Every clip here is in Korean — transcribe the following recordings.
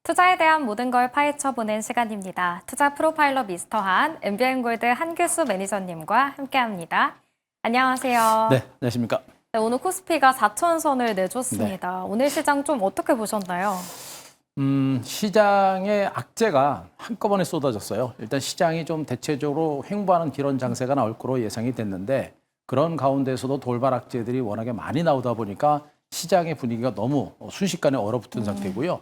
투자에 대한 모든 걸 파헤쳐보는 시간입니다. 투자 프로파일러 미스터 한, MBN골드 한규수 매니저님과 함께합니다. 안녕하세요. 네, 안녕하십니까. 네, 오늘 코스피가 4천선을 내줬습니다. 네. 오늘 시장 좀 어떻게 보셨나요? 시장의 악재가 한꺼번에 쏟아졌어요. 일단 시장이 좀 대체적으로 횡보하는 그런 장세가 나올 거로 예상이 됐는데 그런 가운데서도 돌발 악재들이 워낙에 많이 나오다 보니까 시장의 분위기가 너무 순식간에 얼어붙은 상태고요.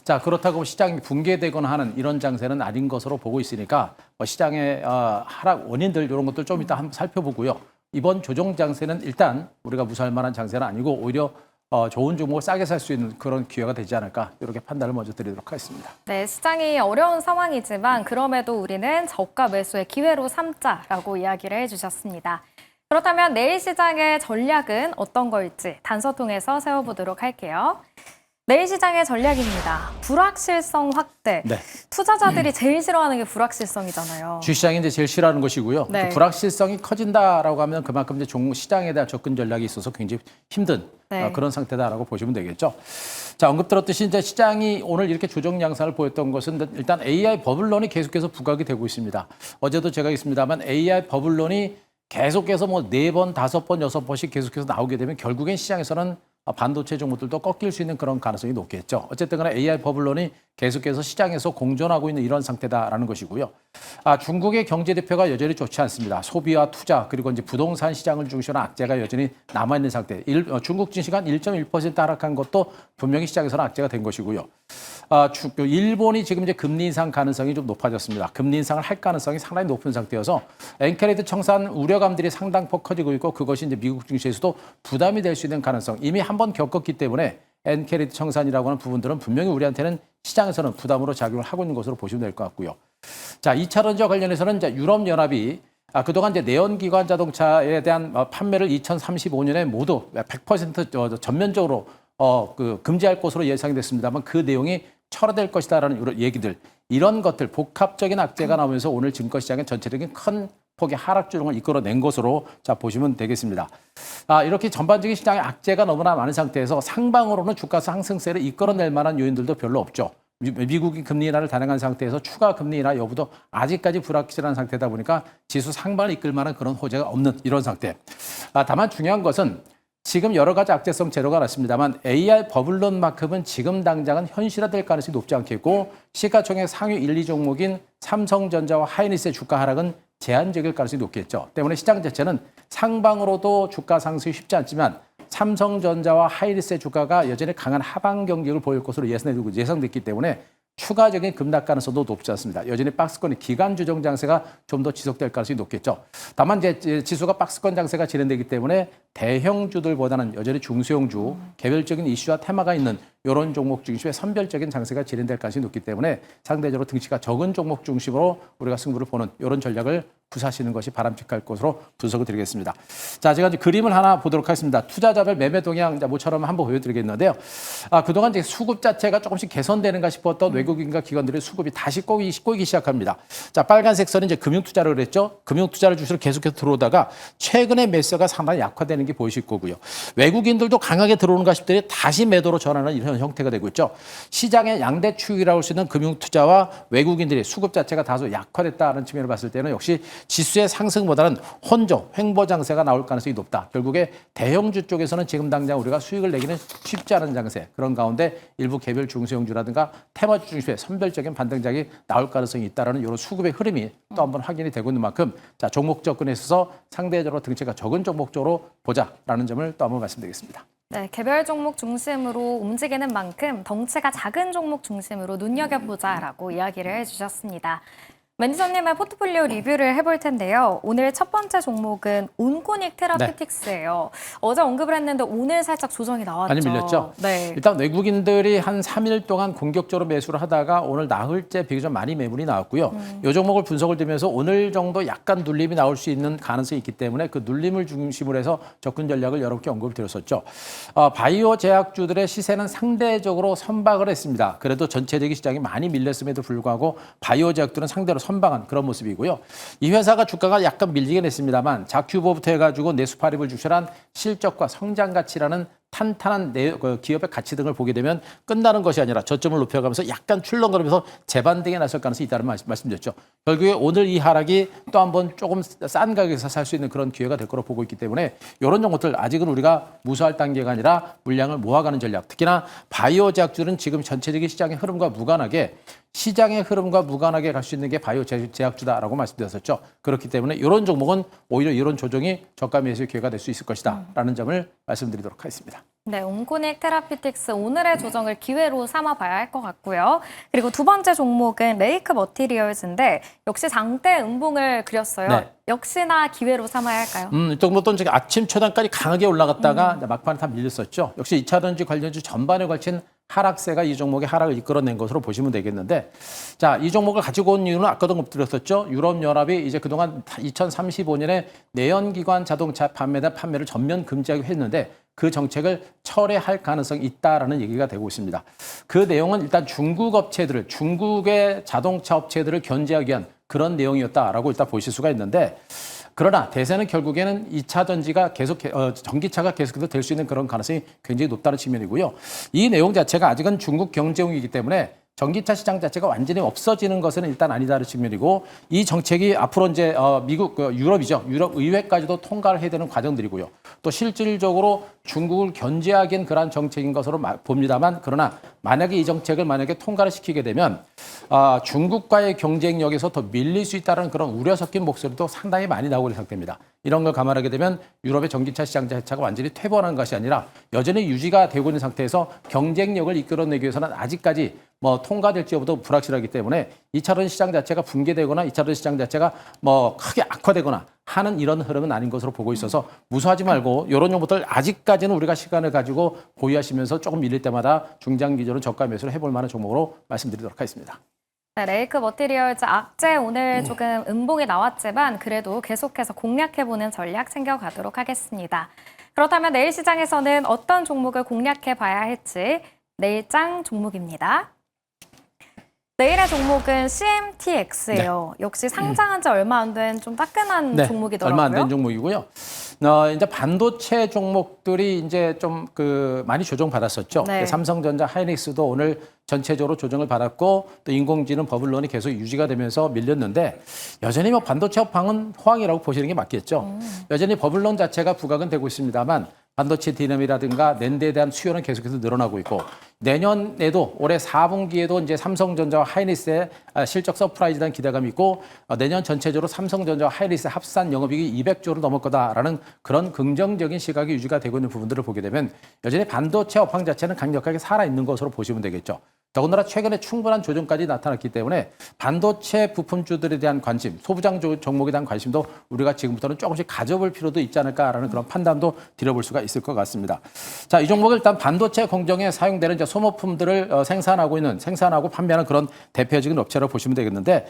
자, 그렇다고 시장이 붕괴되거나 하는 이런 장세는 아닌 것으로 보고 있으니까 시장의 하락 원인들 이런 것들 좀 이따 한번 살펴보고요. 이번 조정 장세는 일단 우리가 무시할 만한 장세는 아니고 오히려 좋은 종목을 싸게 살 수 있는 그런 기회가 되지 않을까 이렇게 판단을 먼저 드리도록 하겠습니다. 네, 시장이 어려운 상황이지만 그럼에도 우리는 저가 매수의 기회로 삼자라고 이야기를 해주셨습니다. 그렇다면 내일 시장의 전략은 어떤 걸지 단서 통해서 세워보도록 할게요. 내일 시장의 전략입니다. 불확실성 확대. 네. 투자자들이 제일 싫어하는 게 불확실성이잖아요. 주시장이 이제 제일 싫어하는 것이고요. 네. 그 불확실성이 커진다라고 하면 그만큼 이제 종 시장에 대한 접근 전략이 있어서 굉장히 힘든 네. 그런 상태다라고 보시면 되겠죠. 자, 언급 들었듯이 이제 시장이 오늘 이렇게 조정 양상을 보였던 것은 일단 AI 버블론이 계속해서 부각이 되고 있습니다. 어제도 제가 있습니다만 AI 버블론이 계속해서 뭐 4번, 5번, 6번씩 계속해서 나오게 되면 결국엔 시장에서는 반도체 종목들도 꺾일 수 있는 그런 가능성이 높겠죠. 어쨌든 간에 AI 버블론이 계속해서 시장에서 공존하고 있는 이런 상태다라는 것이고요. 중국의 경제 대표가 여전히 좋지 않습니다. 소비와 투자 그리고 이제 부동산 시장을 중심으로 악재가 여전히 남아있는 상태. 중국 증시가 1.1% 하락한 것도 분명히 시장에서는 악재가 된 것이고요. 일본이 지금 이제 금리 인상 가능성이 좀 높아졌습니다. 금리 인상을 할 가능성이 상당히 높은 상태여서 엔캐리드 청산 우려감들이 상당폭 커지고 있고 그것이 이제 미국 증시에서도 부담이 될 수 있는 가능성 이미 한번 겪었기 때문에 엔캐리드 청산이라고 하는 부분들은 분명히 우리한테는 시장에서는 부담으로 작용을 하고 있는 것으로 보시면 될 것 같고요. 자, 2차전지와 관련해서는 이제 유럽연합이 그동안 이제 내연기관 자동차에 대한 판매를 2035년에 모두 100% 전면적으로 금지할 것으로 예상이 됐습니다만 그 내용이 철회될 것이다라는 얘기들 이런 것들 복합적인 악재가 나오면서 오늘 증권시장의 전체적인 큰 폭의 하락 주름을 이끌어낸 것으로 보시면 되겠습니다. 이렇게 전반적인 시장의 악재가 너무나 많은 상태에서 상방으로는 주가 상승세를 이끌어낼 만한 요인들도 별로 없죠. 미국이 금리 인하를 단행한 상태에서 추가 금리 인하 여부도 아직까지 불확실한 상태다 보니까 지수 상방을 이끌 만한 그런 호재가 없는 이런 상태. 다만 중요한 것은 지금 여러 가지 악재성 재료가 났습니다만 AI 버블론만큼은 지금 당장은 현실화될 가능성이 높지 않겠고 시가총액 상위 1, 2종목인 삼성전자와 하이닉스의 주가 하락은 제한적일 가능성이 높겠죠. 때문에 시장 자체는 상방으로도 주가 상승이 쉽지 않지만 삼성전자와 하이닉스의 주가가 여전히 강한 하방 경직을 보일 것으로 예상됐기 때문에 추가적인 급락 가능성도 높지 않습니다. 여전히 박스권의 기간 조정 장세가 좀 더 지속될 가능성이 높겠죠. 다만 이제 지수가 박스권 장세가 진행되기 때문에 대형주들보다는 여전히 중소형주, 개별적인 이슈와 테마가 있는 이런 종목 중심의 선별적인 장세가 진행될 가능성이 높기 때문에 상대적으로 등치가 적은 종목 중심으로 우리가 승부를 보는 이런 전략을 구사하시는 것이 바람직할 것으로 분석을 드리겠습니다. 자, 제가 이제 그림을 하나 보도록 하겠습니다. 투자자별 매매 동향 모처럼 한번 보여드리겠는데요. 그동안 이제 수급 자체가 조금씩 개선되는가 싶었던 외국인과 기관들의 수급이 다시 꼬이기 시작합니다. 자, 빨간색 선은 이제 금융투자를 그랬죠. 금융투자를 주시로 계속해서 들어오다가 최근에 매수가 상당히 약화되는 게 보이실 거고요. 외국인들도 강하게 들어오는가 싶더니 다시 매도로 전환하는 이런 형태가 되고 있죠. 시장의 양대 추이라고 할 수 있는 금융투자와 외국인들의 수급 자체가 다소 약화됐다는 측면을 봤을 때는 역시 지수의 상승보다는 혼조, 횡보 장세가 나올 가능성이 높다. 결국에 대형주 쪽에서는 지금 당장 우리가 수익을 내기는 쉽지 않은 장세. 그런 가운데 일부 개별 중소형주라든가 테마주 중심의 선별적인 반등작이 나올 가능성이 있다는 이런 수급의 흐름이 또 한번 확인이 되고 있는 만큼 자, 종목 접근에 있어서 상대적으로 등치가 적은 종목 쪽으로 보자라는 점을 또 한번 말씀드리겠습니다. 네, 개별 종목 중심으로 움직이는 만큼 덩치가 작은 종목 중심으로 눈여겨보자라고 이야기를 해주셨습니다. 매니저님의 포트폴리오 리뷰를 해볼 텐데요. 오늘 첫 번째 종목은 온코닉 테라피틱스예요. 어제 언급을 했는데 오늘 살짝 조정이 나왔죠. 많이 밀렸죠? 네. 일단 외국인들이 한 3일 동안 공격적으로 매수를 하다가 오늘 나흘째 비교적 많이 매물이 나왔고요. 이 종목을 분석을 드리면서 오늘 정도 약간 눌림이 나올 수 있는 가능성이 있기 때문에 그 눌림을 중심으로 해서 접근 전략을 여러 개 언급을 드렸었죠. 바이오 제약주들의 시세는 상대적으로 선박을 했습니다. 그래도 전체적인 시장이 많이 밀렸음에도 불구하고 바이오 제약들은 상대로 선방한 그런 모습이고요. 이 회사가 주가가 약간 밀리긴 했습니다만 자큐보부터 해가지고 내수파립을 주시한 실적과 성장 가치라는 탄탄한 그 기업의 가치 등을 보게 되면 끝나는 것이 아니라 저점을 높여가면서 약간 출렁거리면서 재반등에 나설 가능성이 있다는 말씀드렸죠. 결국에 오늘 이 하락이 또 한번 조금 싼 가격에서 살 수 있는 그런 기회가 될 거로 보고 있기 때문에 이런 종목들 아직은 우리가 무수할 단계가 아니라 물량을 모아가는 전략. 특히나 바이오 제약주는 지금 전체적인 시장의 흐름과 무관하게 갈 수 있는 게 바이오 제약주다라고 말씀드렸었죠. 그렇기 때문에 이런 종목은 오히려 이런 조정이 저가 매수의 기회가 될 수 있을 것이다라는 점을 말씀드리도록 하겠습니다. 네, 온코닉 테라피틱스 오늘의 조정을 기회로 삼아봐야 할 것 같고요. 그리고 두 번째 종목은 레이크 머티리얼즈인데 역시 장대 음봉을 그렸어요. 네. 역시나 기회로 삼아야 할까요? 이 종목도 이제 아침 초단까지 강하게 올라갔다가 막판에 다 밀렸었죠. 역시 2차전지 관련주 전반에 걸친 하락세가 이 종목의 하락을 이끌어낸 것으로 보시면 되겠는데, 자, 이 종목을 가지고 온 이유는 아까도 엎드렸었죠. 유럽연합이 이제 그동안 2035년에 내연기관 자동차 판매를 전면 금지하기로 했는데 그 정책을 철회할 가능성이 있다라는 얘기가 되고 있습니다. 그 내용은 일단 중국의 자동차 업체들을 견제하기 위한 그런 내용이었다라고 일단 보실 수가 있는데, 그러나 대세는 결국에는 2차 전지가 전기차가 계속해서 될 수 있는 그런 가능성이 굉장히 높다는 측면이고요. 이 내용 자체가 아직은 중국 경제용이기 때문에 전기차 시장 자체가 완전히 없어지는 것은 일단 아니다는 측면이고, 이 정책이 앞으로 이제 유럽이죠. 유럽 의회까지도 통과를 해야 되는 과정들이고요. 또 실질적으로 중국을 견제하기엔 그러한 정책인 것으로 봅니다만, 그러나 만약에 이 정책을 통과를 시키게 되면 중국과의 경쟁력에서 더 밀릴 수 있다는 그런 우려 섞인 목소리도 상당히 많이 나오고 있는 상태입니다. 이런 걸 감안하게 되면 유럽의 전기차 시장 자체가 완전히 퇴보하는 것이 아니라 여전히 유지가 되고 있는 상태에서 경쟁력을 이끌어내기 위해서는 아직까지 통과될지 여부도 불확실하기 때문에 2차전 시장 자체가 붕괴되거나 2차전 시장 자체가 크게 악화되거나 하는 이런 흐름은 아닌 것으로 보고 있어서 무서워하지 말고 이런 종목들 아직까지는 우리가 시간을 가지고 보유하시면서 조금 밀릴 때마다 중장기적으로 저가 매수를 해볼 만한 종목으로 말씀드리도록 하겠습니다. 네, 레이크 머티리얼즈 악재 오늘 조금 음봉이 나왔지만 그래도 계속해서 공략해보는 전략 챙겨가도록 하겠습니다. 그렇다면 내일 시장에서는 어떤 종목을 공략해봐야 할지 내일장 종목입니다. 내일의 종목은 CMTX예요. 네. 역시 상장한 지 얼마 안 된 좀 따끈한 종목이더라고요. 얼마 안 된 종목이고요. 이제 반도체 종목들이 이제 좀 많이 조정받았었죠. 네. 삼성전자, 하이닉스도 오늘 전체적으로 조정을 받았고 또 인공지능 버블론이 계속 유지가 되면서 밀렸는데 여전히 반도체 업황은 호황이라고 보시는 게 맞겠죠. 여전히 버블론 자체가 부각은 되고 있습니다만 반도체 디램이라든가 낸드에 대한 수요는 계속해서 늘어나고 있고 내년에도 올해 4분기에도 이제 삼성전자와 하이닉스의 실적 서프라이즈에 대한 기대감이 있고 내년 전체적으로 삼성전자와 하이닉스의 합산 영업이익이 200조를 넘을 거다라는 그런 긍정적인 시각이 유지가 되고 있는 부분들을 보게 되면 여전히 반도체 업황 자체는 강력하게 살아있는 것으로 보시면 되겠죠. 더군다나 최근에 충분한 조정까지 나타났기 때문에 반도체 부품주들에 대한 관심, 소부장 종목에 대한 관심도 우리가 지금부터는 조금씩 가져볼 필요도 있지 않을까라는 그런 판단도 드려볼 수가 있을 것 같습니다. 자, 이 종목은 일단 반도체 공정에 사용되는 이제 소모품들을 생산하고 판매하는 그런 대표적인 업체로 보시면 되겠는데,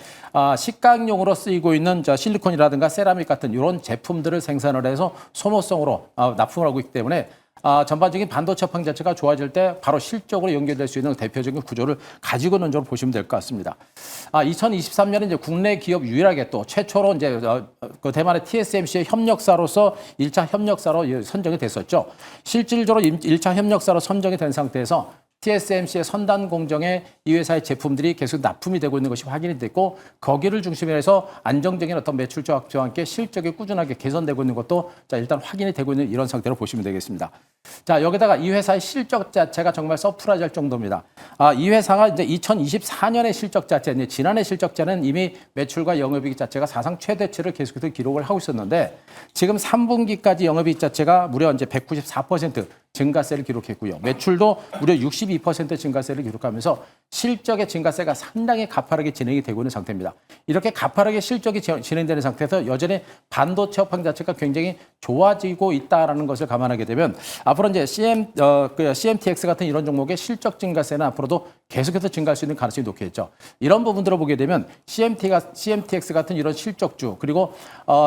식각용으로 쓰이고 있는 실리콘이라든가 세라믹 같은 이런 제품들을 생산을 해서 소모성으로 납품을 하고 있기 때문에 전반적인 반도체 업황 자체가 좋아질 때 바로 실적으로 연결될 수 있는 대표적인 구조를 가지고 있는 쪽으로 보시면 될 것 같습니다. 2023년에 이제 국내 기업 유일하게 또 최초로 이제 그 대만의 TSMC의 협력사로서 1차 협력사로 선정이 됐었죠. 실질적으로 1차 협력사로 선정이 된 상태에서 TSMC의 선단 공정에 이 회사의 제품들이 계속 납품이 되고 있는 것이 확인이 됐고 거기를 중심으로 해서 안정적인 어떤 매출 조합과 함께 실적이 꾸준하게 개선되고 있는 것도 일단 확인이 되고 있는 이런 상태로 보시면 되겠습니다. 자, 여기다가 이 회사의 실적 자체가 정말 서프라이즈 할 정도입니다. 이 회사가 이제 2024년의 실적 자체, 이제 지난해 실적자는 이미 매출과 영업이익 자체가 사상 최대치를 계속해서 기록을 하고 있었는데 지금 3분기까지 영업이익 자체가 무려 이제 194% 증가세를 기록했고요. 매출도 무려 62% 증가세를 기록하면서 실적의 증가세가 상당히 가파르게 진행이 되고 있는 상태입니다. 이렇게 가파르게 실적이 진행되는 상태에서 여전히 반도체 업황 자체가 굉장히 좋아지고 있다라는 것을 감안하게 되면 앞으로 이제 CMTX 같은 이런 종목의 실적 증가세는 앞으로도 계속해서 증가할 수 있는 가능성이 높겠죠. 이런 부분들을 보게 되면 CMTX 같은 이런 실적주 그리고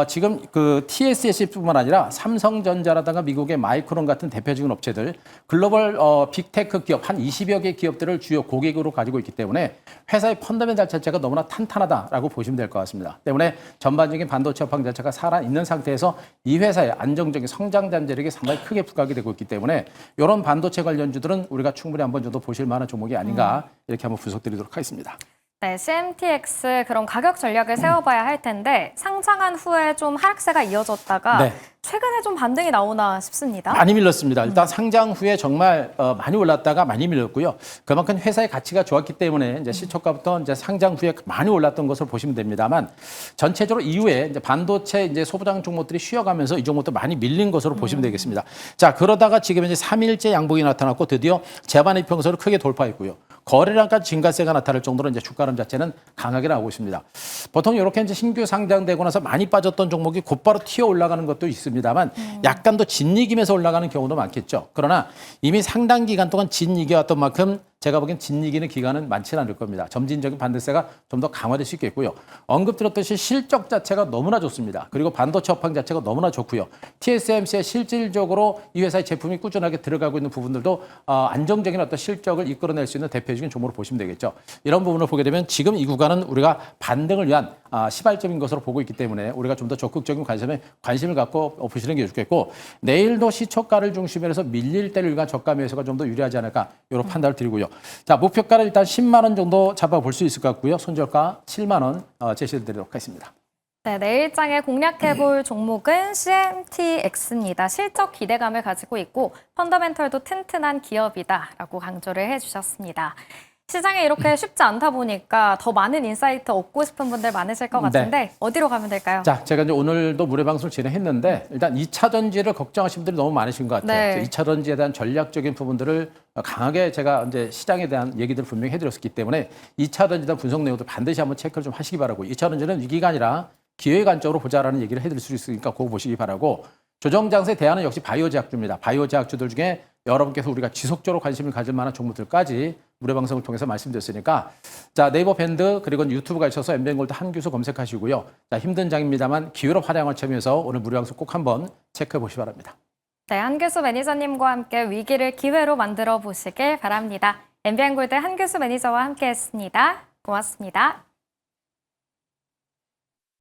지금 TSMC뿐만 아니라 삼성전자라든가 미국의 마이크론 같은 대표적인 업체들, 글로벌 빅테크 기업 한 20여 개 기업들을 주요 고객으로 가지고 있기 때문에 회사의 펀더멘탈 자체가 너무나 탄탄하다라고 보시면 될 것 같습니다. 때문에 전반적인 반도체 업황 자체가 살아있는 상태에서 이 회사의 안정적인 성장 잠재력이 상당히 크게 부각이 되고 있기 때문에 이런 반도체 관련주들은 우리가 충분히 한번 정도 보실 만한 종목이 아닌가 이렇게 한번 분석드리도록 하겠습니다. 네, CMTX 그런 가격 전략을 세워봐야 할 텐데 상장한 후에 좀 하락세가 이어졌다가 네. 최근에 좀 반등이 나오나 싶습니다. 많이 밀렸습니다. 일단 상장 후에 정말 많이 올랐다가 많이 밀렸고요. 그만큼 회사의 가치가 좋았기 때문에 이제 시초가부터 이제 상장 후에 많이 올랐던 것으로 보시면 됩니다만 전체적으로 이후에 이제 반도체 이제 소부장 종목들이 쉬어가면서 이 종목도 많이 밀린 것으로 보시면 되겠습니다. 자, 그러다가 지금 이제 3일째 양봉이 나타났고 드디어 재반 이평선을 크게 돌파했고요. 거래량까지 증가세가 나타날 정도로 이제 주가름 자체는 강하게 나오고 있습니다. 보통 이렇게 이제 신규 상장되고 나서 많이 빠졌던 종목이 곧바로 튀어 올라가는 것도 있습니다만 약간 더 진이기면서 올라가는 경우도 많겠죠. 그러나 이미 상당 기간 동안 진이겨왔던 만큼 제가 보기엔 진이기는 기간은 많지는 않을 겁니다. 점진적인 반등세가 좀 더 강화될 수 있겠고요. 언급드렸듯이 실적 자체가 너무나 좋습니다. 그리고 반도체 업황 자체가 너무나 좋고요. TSMC의 실질적으로 이 회사의 제품이 꾸준하게 들어가고 있는 부분들도 안정적인 어떤 실적을 이끌어낼 수 있는 대표적인 종목으로 보시면 되겠죠. 이런 부분을 보게 되면 지금 이 구간은 우리가 반등을 위한 시발점인 것으로 보고 있기 때문에 우리가 좀 더 적극적인 관심을 갖고 보시는 게 좋겠고 내일도 시초가를 중심으로 해서 밀릴 때를 위한 저가 매수가 좀 더 유리하지 않을까 이런 판단을 드리고요. 자, 목표가를 일단 10만 원 정도 잡아볼 수 있을 것 같고요. 손절가 7만 원 제시해 드리도록 하겠습니다. 네, 내일장에 공략해볼 종목은 CMTX입니다. 실적 기대감을 가지고 있고 펀더멘털도 튼튼한 기업이다라고 강조를 해주셨습니다. 시장에 이렇게 쉽지 않다 보니까 더 많은 인사이트 얻고 싶은 분들 많으실 것 같은데 어디로 가면 될까요? 자, 제가 이제 오늘도 무료 방송을 진행했는데 일단 2차 전지를 걱정하시는 분들이 너무 많으신 것 같아요. 네. 2차 전지에 대한 전략적인 부분들을 강하게 제가 이제 시장에 대한 얘기들을 분명히 해드렸기 때문에 2차 전지에 대한 분석 내용도 반드시 한번 체크를 좀 하시기 바라고 2차 전지는 위기가 아니라 기회의 관점으로 보자라는 얘기를 해드릴 수 있으니까 그거 보시기 바라고 조정 장세 대안은 역시 바이오 제약주입니다. 바이오 제약주들 중에 여러분께서 우리가 지속적으로 관심을 가질 만한 종목들까지 무료 방송을 통해서 말씀드렸으니까 자 네이버 밴드 그리고 유튜브 가셔서 엠뱅골드 한규수 검색하시고요. 자 힘든 장입니다만 기회로 활용을 채면서 오늘 무료 방송 꼭 한번 체크해 보시기 바랍니다. 네, 한규수 매니저님과 함께 위기를 기회로 만들어 보시길 바랍니다. MBN골드 한규수 매니저와 함께했습니다. 고맙습니다.